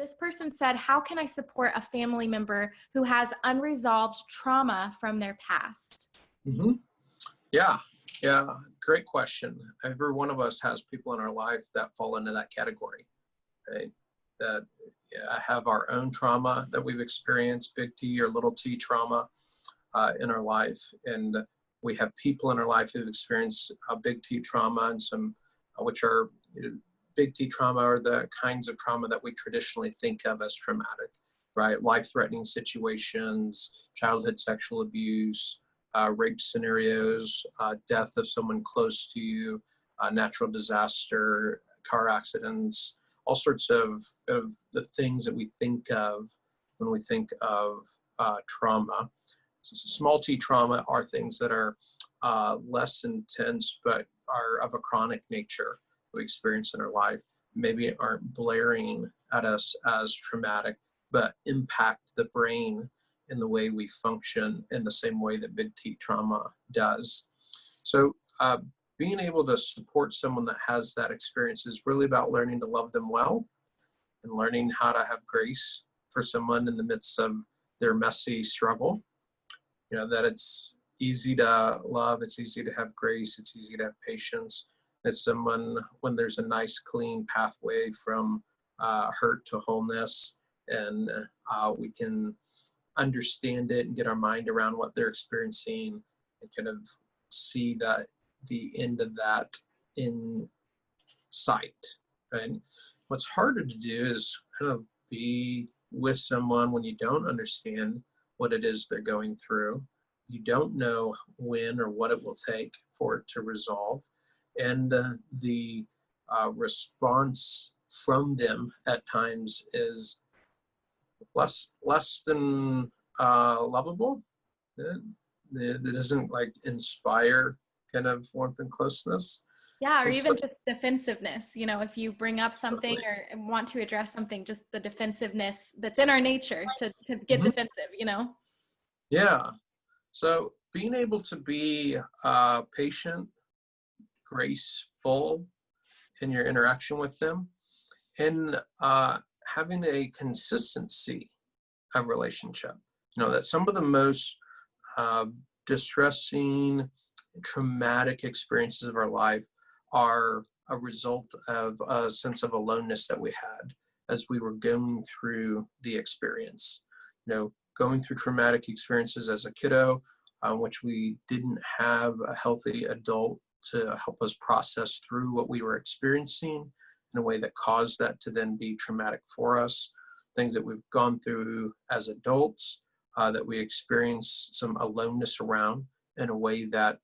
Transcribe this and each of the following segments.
this person said, how can I support a family member who has unresolved trauma from their past? Mm-hmm. Yeah. Great question. Every one of us has people in our life that fall into that category, right? That have our own trauma that we've experienced, big T or little t trauma in our life. And we have people in our life who've experienced big T trauma, and some which are, big T trauma are the kinds of trauma that we traditionally think of as traumatic, right? Life-threatening situations, childhood sexual abuse, rape scenarios, death of someone close to you, natural disaster, car accidents, all sorts of the things that we think of when we think of trauma. Small t trauma are things that are less intense, but are of a chronic nature we experience in our life. Maybe aren't blaring at us as traumatic, but impact the brain in the way we function in the same way that big T trauma does. So being able to support someone that has that experience is really about learning to love them well and learning how to have grace for someone in the midst of their messy struggle. That it's easy to love, it's easy to have grace, it's easy to have patience. It's someone when there's a nice, clean pathway from hurt to wholeness, and we can understand it and get our mind around what they're experiencing and kind of see the end of that in sight, right? What's harder to do is kind of be with someone when you don't understand what it is they're going through. You don't know when or what it will take for it to resolve. And the response from them at times is less than lovable. That doesn't like inspire kind of warmth and closeness. Yeah, or even just defensiveness. If you bring up something or want to address something, just the defensiveness that's in our nature to get defensive, Yeah. So being able to be patient, graceful in your interaction with them, and having a consistency of relationship. That some of the most distressing, traumatic experiences of our life are a result of a sense of aloneness that we had as we were going through the experience. Going through traumatic experiences as a kiddo, which we didn't have a healthy adult to help us process through what we were experiencing in a way that caused that to then be traumatic for us. Things that we've gone through as adults that we experience some aloneness around in a way that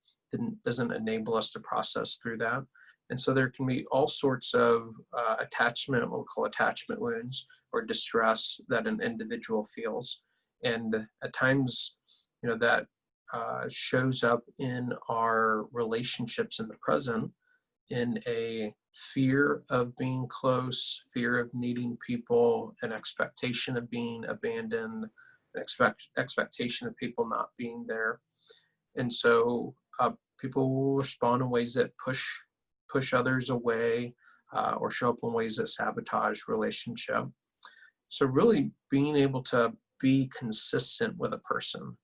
doesn't enable us to process through that. And so there can be all sorts of attachment, what we call attachment wounds, or distress that an individual feels. And at times, that shows up in our relationships in the present in a fear of being close, fear of needing people, an expectation of being abandoned, an expectation of people not being there. And so people will respond in ways that push others away or show up in ways that sabotage relationship. So really being able to be consistent with a person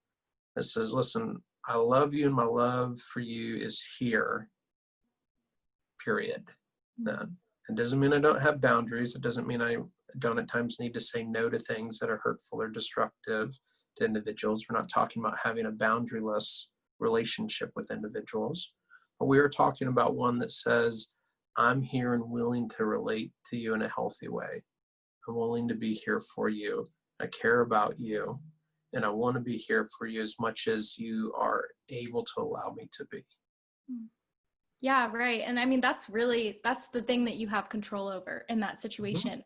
that says, listen, I love you and my love for you is here, period. Then it doesn't mean I don't have boundaries. It doesn't mean I don't at times need to say no to things that are hurtful or destructive to individuals. We're not talking about having a boundaryless relationship with individuals, but we are talking about one that says, I'm here and willing to relate to you in a healthy way. I'm willing to be here for you. I care about you, and I want to be here for you as much as you are able to allow me to be. Yeah, right. And I mean, that's the thing that you have control over in that situation,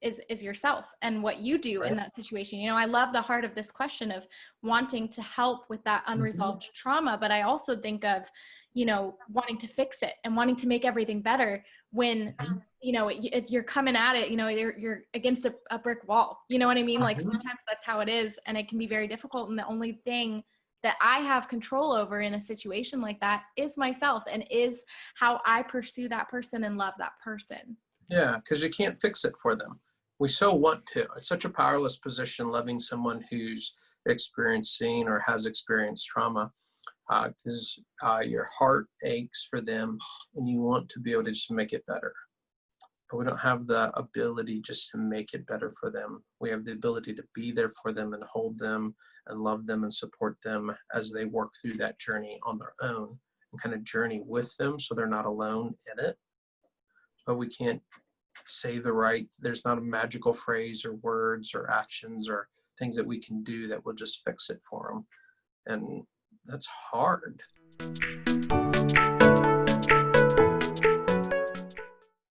is yourself and what you do in that situation. I love the heart of this question of wanting to help with that unresolved trauma, but I also think of, wanting to fix it and wanting to make everything better when, you're coming at it, you're against a brick wall, you know what I mean? Like sometimes that's how it is. And it can be very difficult. And the only thing that I have control over in a situation like that is myself, and is how I pursue that person and love that person. Yeah, because you can't fix it for them. We so want to. It's such a powerless position, loving someone who's experiencing or has experienced trauma, because your heart aches for them and you want to be able to just make it better. But we don't have the ability just to make it better for them. We have the ability to be there for them and hold them and love them and support them as they work through that journey on their own, and kind of journey with them so they're not alone in it. But we can't say there's not a magical phrase or words or actions or things that we can do that will just fix it for them. And that's hard.